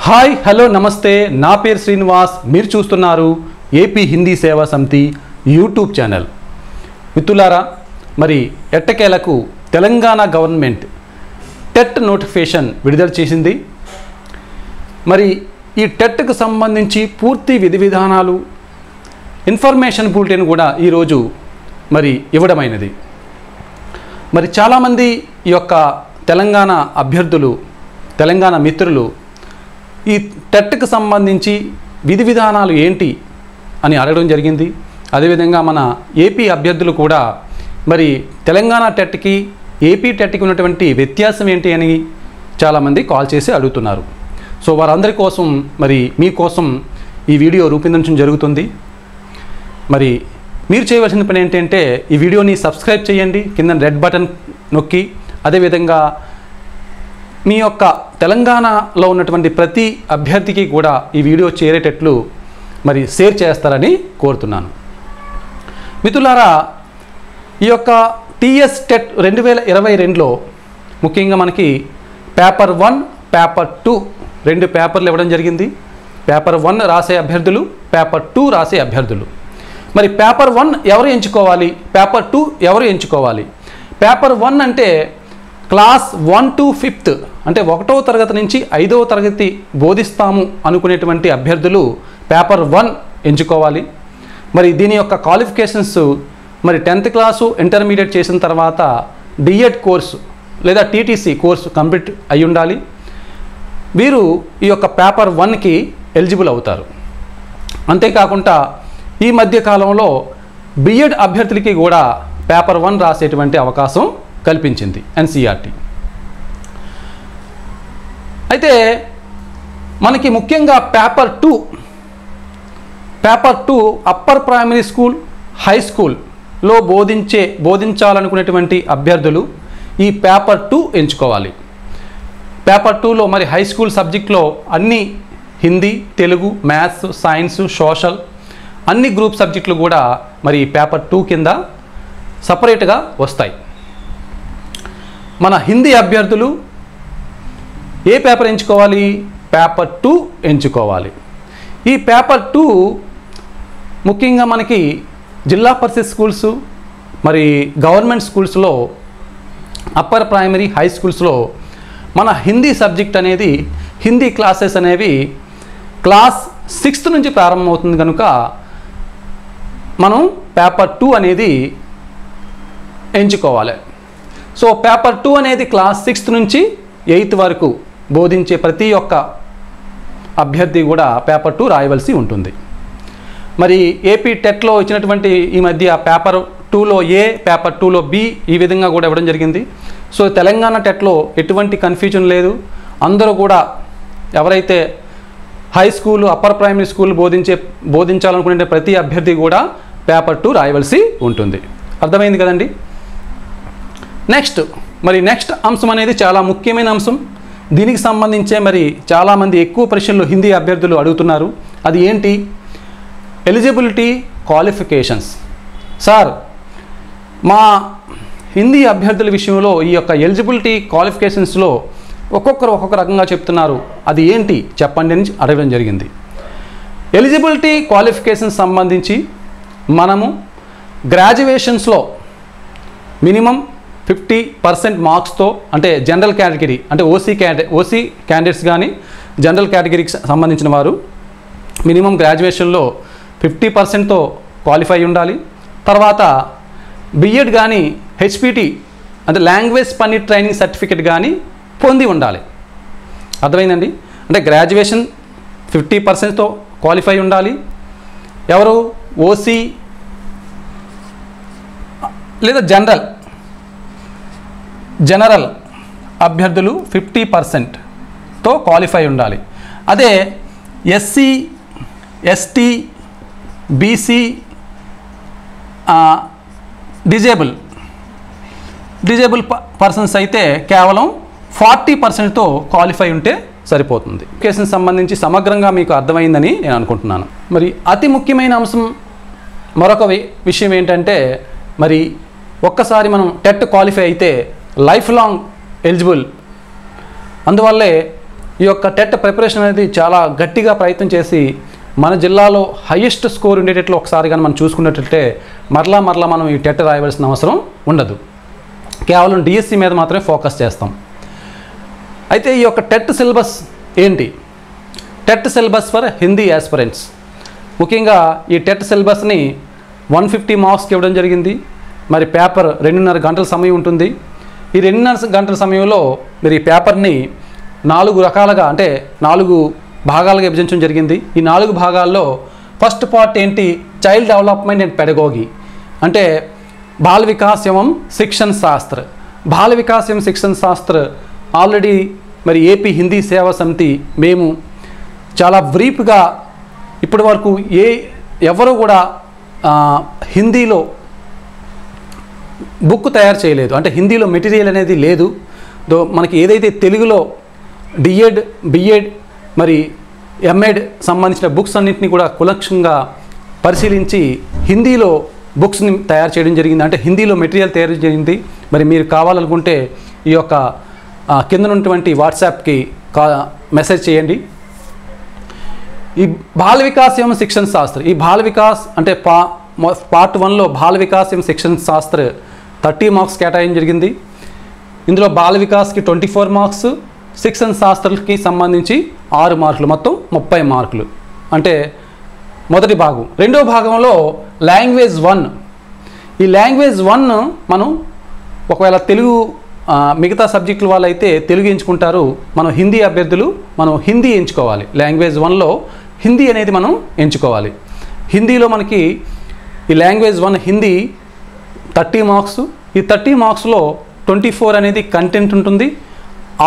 Hi hello నమస్తే నా పేరు శ్రీనివాస్ మీరు చూస్తున్నారు ఏపీ హిందీ సేవా సమితి యూట్యూబ్ ఛానల్. మిత్రులారా, మరి ఎట్టకేలకు తెలంగాణ గవర్నమెంట్ టెట్ నోటిఫికేషన్ విడుదల చేసింది. మరి ఈ టెట్కు సంబంధించి పూర్తి విధి విధానాలు ఇన్ఫర్మేషన్ బులెటిన్ కూడా ఈరోజు మరి ఇవ్వడమైనది. మరి చాలామంది ఈ యొక్క తెలంగాణ అభ్యర్థులు, తెలంగాణ మిత్రులు ఈ టెట్కు సంబంధించి విధి విధానాలు ఏంటి అని అడగడం జరిగింది. అదేవిధంగా మన ఏపీ అభ్యర్థులు కూడా మరి తెలంగాణ టెట్కి ఏపీ టెట్కి ఉన్నటువంటి వ్యత్యాసం ఏంటి అని చాలామంది కాల్ చేసి అడుగుతున్నారు. సో వారందరి కోసం మరి మీకోసం ఈ వీడియో రూపొందించడం జరుగుతుంది. మరి మీరు చేయవలసిన పని ఏంటంటే ఈ వీడియోని సబ్స్క్రైబ్ చేయండి, కింద రెడ్ బటన్ నొక్కి, అదేవిధంగా మీ యొక్క తెలంగాణలో ఉన్నటువంటి ప్రతి అభ్యర్థికి కూడా ఈ వీడియో చేరేటట్లు మరి షేర్ చేస్తారని కోరుతున్నాను. మిత్రులారా, ఈ యొక్క టీఎస్ టెట్ 2022లో ముఖ్యంగా మనకి పేపర్ 1, పేపర్ 2 రెండు పేపర్లు ఇవ్వడం జరిగింది. పేపర్ 1 రాసే అభ్యర్థులు, పేపర్ 2 రాసే అభ్యర్థులు. మరి పేపర్ 1 ఎవరు ఎంచుకోవాలి, పేపర్ 2 ఎవరు ఎంచుకోవాలి? పేపర్ 1 అంటే క్లాస్ 1 to 5th అంటే 1వ తరగతి నుంచి 5వ తరగతి బోధిస్తాము అనుకునేటువంటి అభ్యర్థులు పేపర్ 1 ఎంచుకోవాలి. మరి దీని యొక్క క్వాలిఫికేషన్స్ మరి 10th క్లాసు ఇంటర్మీడియట్ చేసిన తర్వాత డిఎడ్ కోర్సు లేదా టీటీసీ కోర్సు కంప్లీట్ అయి ఉండాలి. వీరు ఈ యొక్క పేపర్ 1కి ఎలిజిబుల్ అవుతారు. అంతేకాకుండా ఈ మధ్య కాలంలో బిఎడ్ అభ్యర్థులకి కూడా పేపర్ 1 రాసేటువంటి అవకాశం కల్పించింది ఎన్సీఆర్టీ. అయితే మనకి ముఖ్యంగా paper 2 upper primary school, high స్కూల్లో బోధించాలనుకునేటువంటి అభ్యర్థులు ఈ పేపర్ 2 ఎంచుకోవాలి. పేపర్ 2లో మరి హై స్కూల్ సబ్జెక్ట్లో అన్ని Hindi, Telugu, maths, science, social అన్ని గ్రూప్ సబ్జెక్టులు కూడా మరి పేపర్ 2 కింద సపరేట్గా వస్తాయి. మన హిందీ అభ్యర్థులు ఏ పేపర్ ఎంచుకోవాలి? పేపర్ 2 ఎంచుకోవాలి. ఈ పేపర్ 2 ముఖ్యంగా మనకి జిల్లా పరిషత్ స్కూల్స్, మరి గవర్నమెంట్ స్కూల్స్లో, అప్పర్ ప్రైమరీ, హై స్కూల్స్లో మన హిందీ సబ్జెక్ట్ అనేది, హిందీ క్లాసెస్ అనేవి క్లాస్ 6th నుంచి ప్రారంభమవుతుంది కనుక మనం పేపర్ 2 అనేది ఎంచుకోవాలి. సో పేపర్ 2 అనేది క్లాస్ 6th నుంచి 8th వరకు బోధించే ప్రతి ఒక్క అభ్యర్థి కూడా పేపర్ 2 రాయవలసి ఉంటుంది. మరి ఏపీ టెట్లో ఇచ్చినటువంటి ఈ మధ్య పేపర్ 2లో ఏ, పేపర్ 2లో బి ఈ విధంగా కూడా ఇవ్వడం జరిగింది. సో తెలంగాణ టెట్లో ఎటువంటి కన్ఫ్యూజన్ లేదు. అందరూ కూడా ఎవరైతే high school, upper primary school బోధించాలనుకునే ప్రతి అభ్యర్థి కూడా పేపర్ 2 రాయవలసి ఉంటుంది. అర్థమైంది కదండి? నెక్స్ట్ అంశం అనేది చాలా ముఖ్యమైన అంశం. దీనికి సంబంధించే మరి చాలామంది ఎక్కువ ప్రశ్నలు హిందీ అభ్యర్థులు అడుగుతున్నారు. అది ఏంటి? Eligibility qualifications. సార్, మా హిందీ అభ్యర్థుల విషయంలో ఈ యొక్క ఎలిజిబిలిటీ క్వాలిఫికేషన్స్లో ఒక్కొక్కరు ఒక్కొక్క రకంగా చెప్తున్నారు. అది ఏంటి చెప్పండి అని అడగడం జరిగింది. ఎలిజిబిలిటీ క్వాలిఫికేషన్స్ సంబంధించి మనము గ్రాడ్యుయేషన్స్లో మినిమం 50% మార్క్స్తో, అంటే జనరల్ కేటగిరీ అంటే ఓసీ క్యాండిడేట్స్ కానీ జనరల్ కేటగిరీకి సంబంధించిన వారు మినిమం గ్రాడ్యుయేషన్లో 50%తో క్వాలిఫై ఉండాలి. తర్వాత బిఎడ్ కానీ హెచ్పిటి అంటే లాంగ్వేజ్ పండిట్ ట్రైనింగ్ సర్టిఫికేట్ కానీ పొంది ఉండాలి. అర్థమైందండి? అంటే గ్రాడ్యుయేషన్ 50%తో క్వాలిఫై ఉండాలి. ఎవరు? ఓసీ లేదా జనరల్ అభ్యర్థులు 50%తో క్వాలిఫై ఉండాలి. అదే SC, ST, BC, disable persons అయితే కేవలం 40%తో క్వాలిఫై ఉంటే సరిపోతుంది. కేసుకు సంబంధించి సమగ్రంగా మీకు అర్థమైందని నేను అనుకుంటున్నాను. మరి అతి ముఖ్యమైన అంశం మరొక విషయం ఏంటంటే, మరి ఒక్కసారి మనం టెట్ క్వాలిఫై అయితే లైఫ్ లాంగ్ ఎలిజిబుల్. అందువల్లే ఈ యొక్క టెట్ ప్రిపరేషన్ అనేది చాలా గట్టిగా ప్రయత్నం చేసి మన జిల్లాలో హైయెస్ట్ స్కోర్ ఉండేటట్లు ఒకసారి కానీ మనం చూసుకున్నట్లయితే మరలా మనం ఈ టెట్ రాయవలసిన అవసరం ఉండదు. కేవలం డిఎస్సి మీద మాత్రమే ఫోకస్ చేస్తాం. అయితే ఈ యొక్క టెట్ సిలబస్ ఏంటి? TET syllabus for Hindi aspirants. ముఖ్యంగా ఈ టెట్ సిలబస్ని 150 మార్క్స్కి ఇవ్వడం జరిగింది. మరి పేపర్ 2.5 గంటల సమయం ఉంటుంది. ఈ 2.5 గంటల సమయంలో మీరు ఈ పేపర్ని 4 రకాలుగా అంటే 4 భాగాలుగా విభజించడం జరిగింది. ఈ 4 భాగాల్లో ఫస్ట్ పార్ట్ ఏంటి? చైల్డ్ డెవలప్మెంట్ అండ్ పెడగోగి, అంటే బాల వికాస్ ఏవం శిక్షణ శాస్త్ర. బాల వికాస్ ఏవం శిక్షణ శాస్త్ర ఆల్రెడీ మరి ఏపీ హిందీ సేవా సమితి మేము చాలా బ్రీఫ్గా ఇప్పటి వరకు ఎవరు కూడా హిందీలో బుక్ తయారు చేయలేదు. అంటే హిందీలో మెటీరియల్ అనేది లేదు. మనకి ఏదైతే తెలుగులో డిఎడ్, బిఎడ్ మరి ఎంఎడ్ సంబంధించిన బుక్స్ అన్నింటినీ కూడా కులక్షంగా పరిశీలించి హిందీలో బుక్స్ని తయారు చేయడం జరిగింది. అంటే హిందీలో మెటీరియల్ తయారు జరిగింది. మరి మీరు కావాలనుకుంటే ఈ యొక్క కింద ఉన్నటువంటి వాట్సాప్కి మెసేజ్ చేయండి. ఈ బాల వికాస్ ఏవం శిక్షణ శాస్త్ర, ఈ బాల వికాస్ అంటే పార్ట్ 1లో బాల వికాస్ ఏవం శిక్షణ శాస్త్ర 30 మార్క్స్ కేటాయించడం జరిగింది. ఇందులో బాల వికాస్కి 24 మార్క్స్, శిక్షణ శాస్త్రాలకి సంబంధించి 6 మార్కులు, మొత్తం 30 మార్కులు. అంటే మొదటి భాగం. రెండో భాగంలో లాంగ్వేజ్ 1. ఈ లాంగ్వేజ్ 1 మనం ఒకవేళ తెలుగు మిగతా సబ్జెక్టుల వాళ్ళైతే తెలుగు ఎంచుకుంటారు. మనం హిందీ అభ్యర్థులు మనం హిందీ ఎంచుకోవాలి. లాంగ్వేజ్ 1లో హిందీ అనేది మనం ఎంచుకోవాలి. హిందీలో మనకి ఈ లాంగ్వేజ్ 1 హిందీ 30 మార్క్స్. ఈ 30 మార్క్స్లో 24 అనేది కంటెంట్ ఉంటుంది.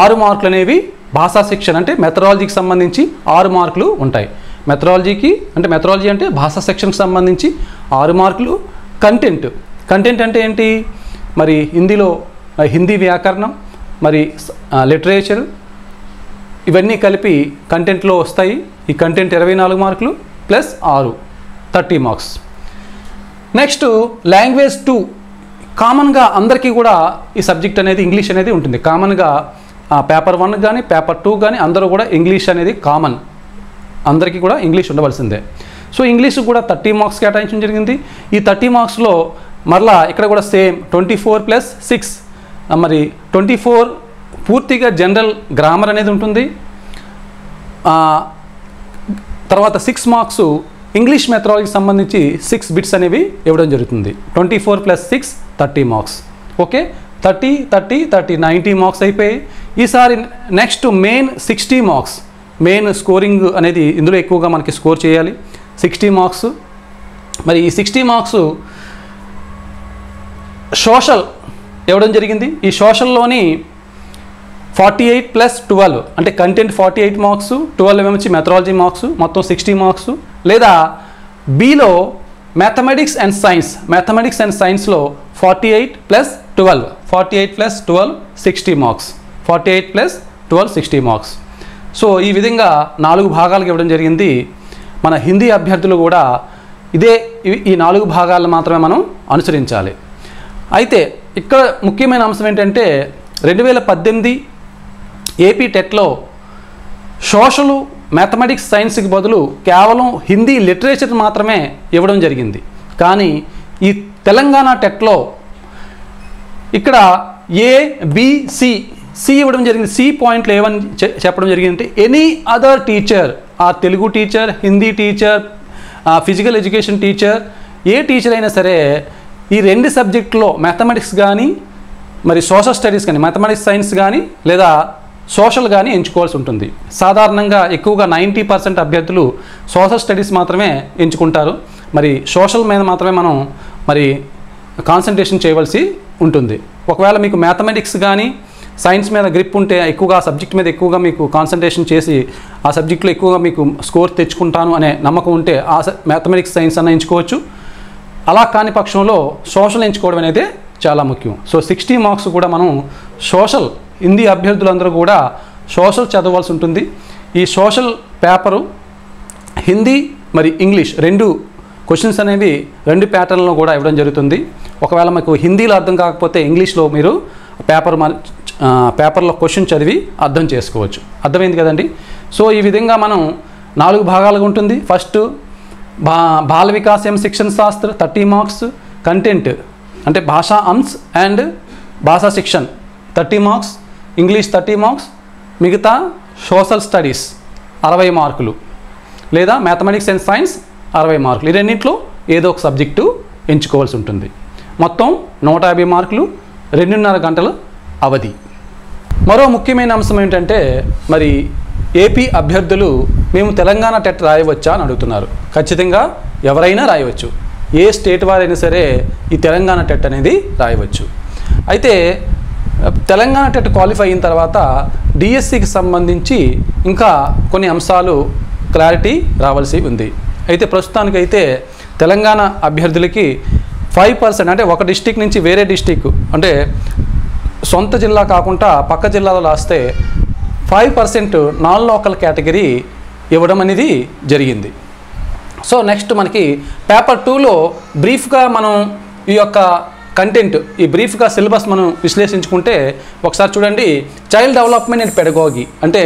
6 మార్కులు అనేవి భాషా శిక్షణ అంటే మెథడాలజీకి సంబంధించి 6 మార్కులు ఉంటాయి. మెథడాలజీ అంటే భాషా శిక్షణకు సంబంధించి 6 మార్కులు. కంటెంట్ అంటే ఏంటి? మరి హిందీలో హిందీ వ్యాకరణం, మరి లిటరేచర్, ఇవన్నీ కలిపి కంటెంట్లో వస్తాయి. ఈ కంటెంట్ 24 మార్కులు ప్లస్ 6 30 మార్క్స్. Next language 2. కామన్గా అందరికీ కూడా ఈ సబ్జెక్ట్ అనేది ఇంగ్లీష్ అనేది ఉంటుంది. కామన్గా పేపర్ 1 కానీ పేపర్ 2 కానీ అందరూ కూడా ఇంగ్లీష్ అనేది కామన్, అందరికీ కూడా ఇంగ్లీష్ ఉండవలసిందే. సో ఇంగ్లీష్ కూడా 30 మార్క్స్ కేటాయించడం జరిగింది. ఈ 30 మార్క్స్లో మరలా ఇక్కడ కూడా సేమ్ 24 + 6, మరి 24 పూర్తిగా జనరల్ గ్రామర్ అనేది ఉంటుంది. తర్వాత 6 మార్క్స్ ఇంగ్లీష్ మెథడాలజీకి సంబంధించి 6 బిట్స్ అనేవి ఇవ్వడం జరుగుతుంది. 24 + 6 30 మార్క్స్. ఓకే, 30 90 మార్క్స్ అయిపోయి ఈసారి next main 60 marks. Main scoring అనేది ఇందులో ఎక్కువగా మనకి స్కోర్ చేయాలి. 60 మార్క్స్. మరి ఈ 60 మార్క్స్ సోషల్ ఇవ్వడం జరిగింది. ఈ సోషల్లోని 48 + 12 అంటే కంటెంట్ 48 మార్క్స్, 12 వచ్చి మెథడాలజీ మార్క్స్, మొత్తం 60 మార్క్స్. లేదా బిలో మ్యాథమెటిక్స్ అండ్ సైన్స్లో 48 + 12 60 మార్క్స్. 48 + 12 60 మార్క్స్. సో ఈ విధంగా 4 భాగాలకు ఇవ్వడం జరిగింది. మన హిందీ అభ్యర్థులు కూడా ఈ 4 భాగాలను మాత్రమే మనం అనుసరించాలి. అయితే ఇక్కడ ముఖ్యమైన అంశం ఏంటంటే 2018 ఏపీ టెట్లో సోషల్, మ్యాథమెటిక్స్, సైన్స్కి బదులు కేవలం హిందీ లిటరేచర్ మాత్రమే ఇవ్వడం జరిగింది. కానీ ఈ తెలంగాణ టెట్లో ఇక్కడ A, C ఇవ్వడం జరిగింది. C పాయింట్లు ఏమని చెప్పడం జరిగిందంటే ఎనీ అదర్ టీచర్, ఆ Telugu teacher, Hindi teacher, physical education teacher, ఏ టీచర్ అయినా సరే ఈ 2 సబ్జెక్టులో మ్యాథమెటిక్స్ కానీ మరి సోషల్ స్టడీస్ కానీ, మ్యాథమెటిక్స్ సైన్స్ కానీ లేదా సోషల్ కానీ ఎంచుకోవాల్సి ఉంటుంది. సాధారణంగా ఎక్కువగా 90% అభ్యర్థులు సోషల్ స్టడీస్ మాత్రమే ఎంచుకుంటారు. మరి సోషల్ మీద మాత్రమే మనం మరి కాన్సన్ట్రేషన్ చేయవలసి ఉంటుంది. ఒకవేళ మీకు మ్యాథమెటిక్స్ కానీ సైన్స్ మీద గ్రిప్ ఉంటే ఎక్కువగా సబ్జెక్ట్ మీద ఎక్కువగా మీకు కాన్సన్ట్రేషన్ చేసి ఆ సబ్జెక్టులో ఎక్కువగా మీకు స్కోర్ తెచ్చుకుంటాను అనే నమ్మకం ఉంటే ఆ మ్యాథమెటిక్స్, సైన్స్ అన్న ఎంచుకోవచ్చు. అలా కాని పక్షంలో సోషల్ ఎంచుకోవడం అనేది చాలా ముఖ్యం. సో 60 మార్క్స్ కూడా మనం సోషల్, హిందీ అభ్యర్థులందరూ కూడా సోషల్ చదవాల్సి ఉంటుంది. ఈ సోషల్ పేపరు హిందీ మరి ఇంగ్లీష్ 2 క్వశ్చన్స్ అనేవి 2 ప్యాటర్న్లో కూడా ఇవ్వడం జరుగుతుంది. ఒకవేళ మీకు హిందీలో అర్థం కాకపోతే ఇంగ్లీష్లో మీరు పేపర్ పేపర్లో క్వశ్చన్ చదివి అర్థం చేసుకోవచ్చు. అర్థమైంది కదండి. సో ఈ విధంగా మనం 4 భాగాలుగా ఉంటుంది. ఫస్ట్ బాల వికాస్ ఎం శిక్షణ శాస్త్ర 30 మార్క్స్, కంటెంట్ అంటే భాషా అంశ్ అండ్ భాషా శిక్షణ 30 మార్క్స్, ఇంగ్లీష్ 30 మార్క్స్, మిగతా సోషల్ స్టడీస్ 60 మార్కులు, లేదా మ్యాథమెటిక్స్ అండ్ సైన్స్ 60 మార్కులు. ఈ రెండింటిలో ఏదో ఒక సబ్జెక్టు ఎంచుకోవాల్సి ఉంటుంది. మొత్తం 150 మార్కులు, 2.5 గంటల అవధి. మరో ముఖ్యమైన అంశం ఏంటంటే, మరి ఏపీ అభ్యర్థులు మేము తెలంగాణ టెట్ రాయవచ్చా అని అడుగుతున్నారు. ఖచ్చితంగా ఎవరైనా రాయవచ్చు. ఏ స్టేట్ వారైనా సరే ఈ తెలంగాణ టెట్ అనేది రాయవచ్చు. అయితే తెలంగాణ టెట్ క్వాలిఫై అయిన తర్వాత డిఎస్సికి సంబంధించి ఇంకా కొన్ని అంశాలు క్లారిటీ రావాల్సి ఉంది. అయితే ప్రస్తుతానికైతే తెలంగాణ అభ్యర్థులకి 5% అంటే ఒక డిస్టిక్ నుంచి వేరే డిస్టిక్ అంటే సొంత జిల్లా కాకుండా పక్క జిల్లాలో రాస్తే 5% నాన్ లోకల్ కేటగిరీ ఇవ్వడం అనేది జరిగింది. సో నెక్స్ట్ మనకి పేపర్ 2లో బ్రీఫ్గా మనం ఈ యొక్క కంటెంట్, ఈ బ్రీఫ్గా సిలబస్ మనం విశ్లేషించుకుంటే ఒకసారి చూడండి. చైల్డ్ డెవలప్మెంట్ అండ్ పెడగాగి అంటే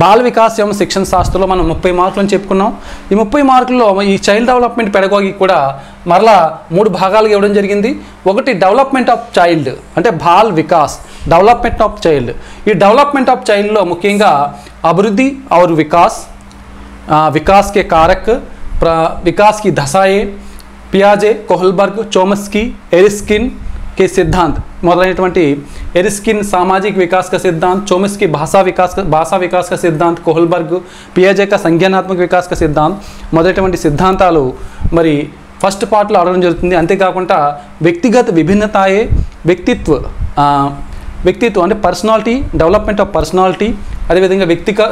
బాల వికాస్ ఎం శిక్షణ శాస్త్రంలో మనం 30 మార్కులు అని చెప్పుకున్నాం. ఈ 30 మార్కుల్లో ఈ చైల్డ్ డెవలప్మెంట్ పెడగాగి కూడా మరలా 3 భాగాలుగా ఇవ్వడం జరిగింది. ఒకటి డెవలప్మెంట్ ఆఫ్ చైల్డ్ అంటే ball Vikas, development of child. ఈ డెవలప్మెంట్ ఆఫ్ చైల్డ్లో ముఖ్యంగా అభివృద్ధి और विकास के कारक, विकास की दशाएं, पियाजे, कोहलबर्ग, चोम्स्की, एरिस्किन के सिद्धांत మొదలైనటువంటి ఎరిస్కిన్ సామాజిక వికాస్ का सिद्धांत, चोम्स्की भाषा विकास का सिद्धांत, कोहलबर्ग पियाजे का संज्ञानात्मक विकास का सिद्धांत మొదలైనటువంటి సిద్ధాంతాలు మరి ఫస్ట్ పార్ట్లో అడగడం జరుగుతుంది. అంతేకాకుండా వ్యక్తిగత విభిన్నతాయే, వ్యక్తిత్వం అంటే పర్సనాలిటీ, డెవలప్మెంట్ ఆఫ్ పర్సనాలిటీ, అదేవిధంగా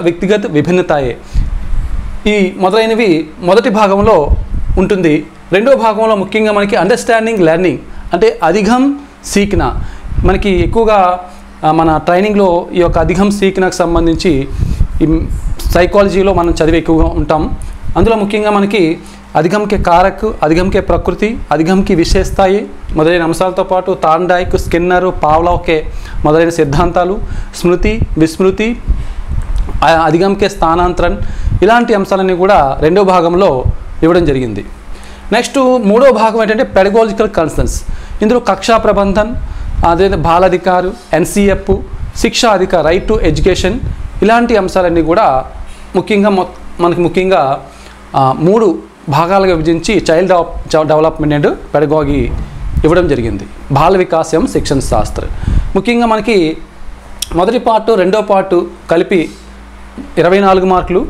వ్యక్తిగత విభిన్నతాయే, ఈ మొదలైనవి మొదటి భాగంలో ఉంటుంది. రెండో భాగంలో ముఖ్యంగా మనకి అండర్స్టాండింగ్ లెర్నింగ్ అంటే అధిగమ్ సీక్నా. మనకి ఎక్కువగా మన ట్రైనింగ్లో ఈ యొక్క అధిగమ్ సీక్నాకు సంబంధించి ఈ సైకాలజీలో మనం చదివి ఎక్కువగా ఉంటాం. అందులో ముఖ్యంగా మనకి అధిగమ్ కే కారక్, అధిగమ్ కే ప్రకృతి, అధిగమ్ కి విశేషతాయి మొదలైన అంశాలతో పాటు తాండాయిక్, స్కిన్నర్, పావ్లోవ్ మొదలైన సిద్ధాంతాలు, స్మృతి, విస్మృతి, అధిగమ్ కే స్థానాంతరణ, ఇలాంటి అంశాలన్నీ కూడా రెండో భాగంలో ఇవ్వడం జరిగింది. నెక్స్ట్ మూడో భాగం ఏంటంటే పెడగాజికల్ కన్సర్న్స్. ఇందులో కక్షా ప్రబంధన్, అదే బాలాధికారు, ఎన్సిఎఫ్, శిక్షా అధికార్, రైట్ టు ఎడ్యుకేషన్, ఇలాంటి అంశాలన్నీ కూడా ముఖ్యంగా 3 భాగాలుగా విభజించి చైల్డ్ డెవలప్మెంట్ అండ్ పెడగాగి ఇవ్వడం జరిగింది. బాల వికాసం శిక్షణ శాస్త్ర ముఖ్యంగా మనకి మొదటి పార్టు రెండో పార్టు కలిపి 24 మార్కులు,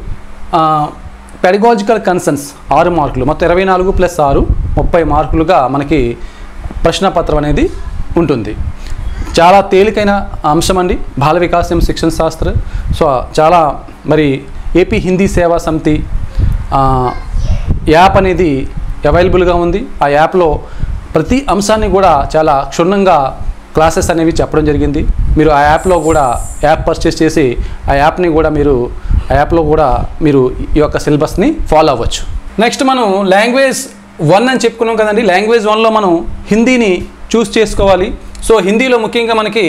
పెడగాజికల్ కన్సర్న్స్ 6 మార్కులు, మొత్తం 24 + 6 30 మార్కులుగా మనకి ప్రశ్నపత్రం అనేది ఉంటుంది. చాలా తేలికైన అంశం అండి బాల వికాసం శిక్షణ శాస్త్ర. సో చాలా మరి ఏపీ హిందీ సేవా సమితి యాప్ అనేది అవైలబుల్గా ఉంది. ఆ యాప్లో ప్రతి అంశాన్ని కూడా చాలా క్షుణ్ణంగా క్లాసెస్ అనేవి చెప్పడం జరిగింది. మీరు ఆ యాప్లో కూడా యాప్ పర్చేస్ చేసి ఆ యాప్లో కూడా మీరు ఈ యొక్క సిలబస్ని ఫాలో అవ్వచ్చు. నెక్స్ట్ మనం లాంగ్వేజ్ 1 అని చెప్పుకున్నాం కదండి. లాంగ్వేజ్ 1లో మనం హిందీని చూస్ చేసుకోవాలి. సో హిందీలో ముఖ్యంగా మనకి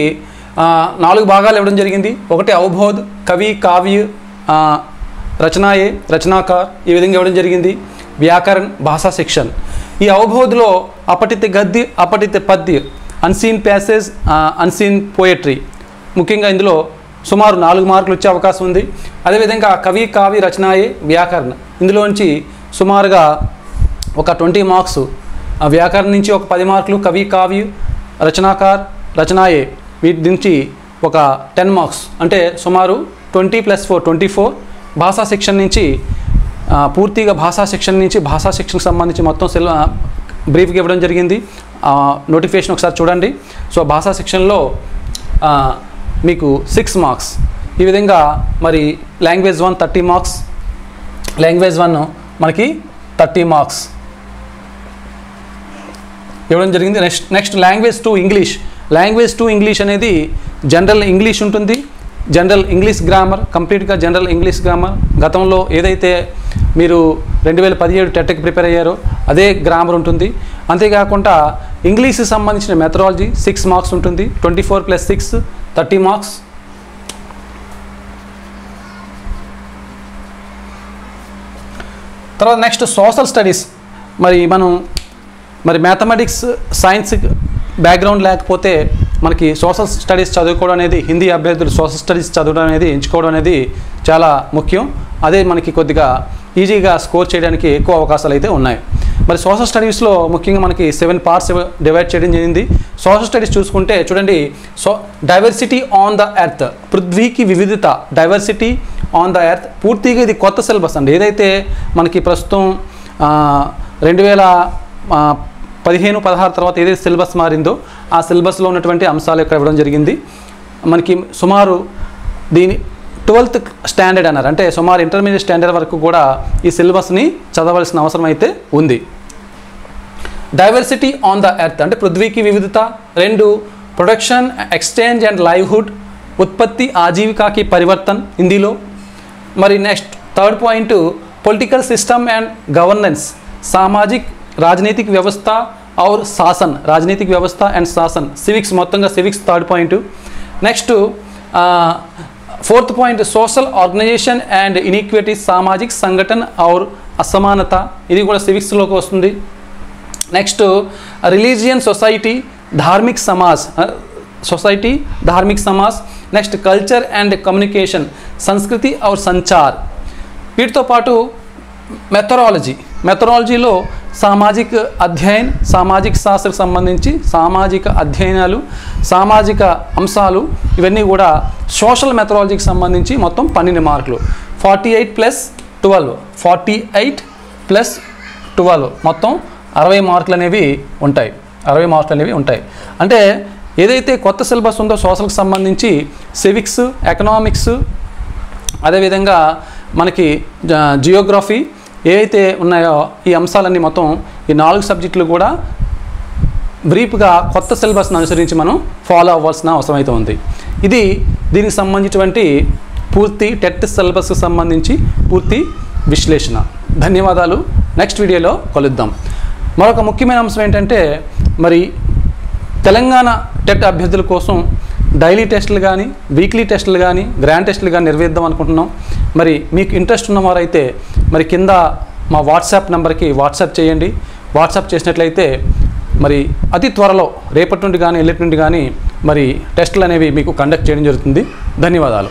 4 భాగాలు ఇవ్వడం జరిగింది. ఒకటి అవబోధ్, కవి, కావ్య, రచనాయే, రచనాకార్, ఈ విధంగా ఇవ్వడం జరిగింది. వ్యాకరణ, భాషా శిక్షణ. ఈ అవబోధ్లో అపఠిత గద్య, అపఠిత పద్య, అన్సీన్ ప్యాసేజ్, అన్సీన్ పోయట్రీ, ముఖ్యంగా ఇందులో సుమారు 4 మార్కులు వచ్చే అవకాశం ఉంది. అదేవిధంగా కవి, కావ్య, రచనాయే, వ్యాకరణ, ఇందులోంచి సుమారుగా ఒక 20 మార్క్స్, వ్యాకరణ నుంచి ఒక 10 మార్కులు, కవి, కావ్య, రచనాకార్, రచనాయే వీటి నుంచి ఒక 10 మార్క్స్, అంటే సుమారు 20 + 4 24. భాషా శిక్షణ నుంచి పూర్తిగా భాషా శిక్షణకు సంబంధించి మొత్తం బ్రీఫ్గా ఇవ్వడం జరిగింది. నోటిఫికేషన్ ఒకసారి చూడండి. సో భాషా శిక్షణలో మీకు 6 మార్క్స్. ఈ విధంగా మరి లాంగ్వేజ్ 1 30 మార్క్స్, లాంగ్వేజ్ 1 మనకి 30 మార్క్స్ ఇవ్వడం జరిగింది. Next language 2 English. Language 2 English అనేది జనరల్ ఇంగ్లీష్ ఉంటుంది. జనరల్ ఇంగ్లీష్ గ్రామర్, కంప్లీట్గా జనరల్ ఇంగ్లీష్ గ్రామర్. గతంలో ఏదైతే మీరు 2017 టెట్కి ప్రిపేర్ అయ్యారో అదే గ్రామర్ ఉంటుంది. అంతేకాకుండా ఇంగ్లీష్కి సంబంధించిన మెథడాలజీ 6 మార్క్స్ ఉంటుంది. 24 + 6 30 మార్క్స్. తర్వాత నెక్స్ట్ సోషల్ స్టడీస్. మరి మ్యాథమెటిక్స్ సైన్స్ బ్యాక్గ్రౌండ్ లేకపోతే మనకి సోషల్ స్టడీస్ చదువుకోవడం అనేది, హిందీ అభ్యర్థులు సోషల్ స్టడీస్ చదవడం అనేది, ఎంచుకోవడం అనేది చాలా ముఖ్యం. అదే మనకి కొద్దిగా ఈజీగా స్కోర్ చేయడానికి ఎక్కువ అవకాశాలు అయితే ఉన్నాయి. మరి సోషల్ స్టడీస్లో ముఖ్యంగా మనకి 7 పార్ట్స్ డివైడ్ చేయడం జరిగింది. సోషల్ స్టడీస్ చూసుకుంటే చూడండి, డైవర్సిటీ ఆన్ ద ఎర్త్, పృథ్వీకి వివిధత, డైవర్సిటీ ఆన్ ద ఎర్త్. పూర్తిగా ఇది కొత్త సిలబస్ అండి. ఏదైతే మనకి ప్రస్తుతం 2015-16 తర్వాత ఏదైతే సిలబస్ మారిందో ఆ సిలబస్లో ఉన్నటువంటి అంశాలు ఇక్కడ ఇవ్వడం జరిగింది. మనకి సుమారు దీని 12th స్టాండర్డ్ అన్నారు, అంటే సుమారు ఇంటర్మీడియట్ స్టాండర్డ్ వరకు కూడా ఈ సిలబస్ని చదవలసిన అవసరం అయితే ఉంది. డైవర్సిటీ ఆన్ ద ఎర్త్ అంటే పృథ్వీకి వివిధత. 2 ప్రొడక్షన్, ఎక్స్చేంజ్ అండ్ లైవ్హుడ్, ఉత్పత్తి ఆజీవికాకి పరివర్తన్ హిందీలో. మరి next 3rd point political system and governance, సామాజిక్ రాజనీతిక వ్యవస్థ और शासन, राजनीतिक व्यवस्था एंड शासन, सिविक्स మొత్తంగా civics 3rd point. Next 4th point social organisation and inequity, సామాజిక సంఘటన और అసమానత, ఇది కూడా సివిక్స్లోకి వస్తుంది. నెక్స్ట్ రిలీజియన్ సొసైటీ, ధార్మిక్ సమాజ్, సొసైటీ ధార్మిक समाज. నెక్స్ట్ కల్చర్ అండ్ కమ్యూనికేషన్, సంస్కృతి और సంచార్. వీటితో పాటు మెథడాలజీలో సామాజిక అధ్యయన్, సామాజిక శాస్త్రకు సంబంధించి సామాజిక అధ్యయనాలు, సామాజిక అంశాలు, ఇవన్నీ కూడా సోషల్ మెథడాలజీకి సంబంధించి మొత్తం 12 మార్కులు. 48+12 మొత్తం 60 మార్కులు అనేవి ఉంటాయి. 60 మార్కులు అనేవి ఉంటాయి. అంటే ఏదైతే కొత్త సిలబస్ ఉందో సోషల్కి సంబంధించి సివిక్స్, ఎకనామిక్స్, అదేవిధంగా మనకి జియోగ్రఫీ ఏవైతే ఉన్నాయో ఈ అంశాలన్నీ మొత్తం ఈ 4 సబ్జెక్టులు కూడా బ్రీఫ్గా కొత్త సిలబస్ను అనుసరించి మనం ఫాలో అవ్వాల్సిన అవసరం అయితే ఉంది. ఇది దీనికి సంబంధించినటువంటి పూర్తి టెట్ సిలబస్కి సంబంధించి పూర్తి విశ్లేషణ. ధన్యవాదాలు. నెక్స్ట్ వీడియోలో కలుద్దాం. మరొక ముఖ్యమైన అంశం ఏంటంటే, మరి తెలంగాణ టెట్ అభ్యర్థుల కోసం డైలీ టెస్టులు కానీ, వీక్లీ టెస్టులు కానీ, గ్రాండ్ టెస్టులు కానీ నిర్వహిద్దాం అనుకుంటున్నాం. మరి మీకు ఇంట్రెస్ట్ ఉన్నవారైతే మరి కింద మా వాట్సాప్ నెంబర్కి వాట్సాప్ చేయండి. వాట్సాప్ చేసినట్లయితే మరి అతి త్వరలో రేపటి నుండి కానీ ఎల్లుండి నుండి కానీ మరి టెస్టులు అనేవి మీకు కండక్ట్ చేయడం జరుగుతుంది. ధన్యవాదాలు.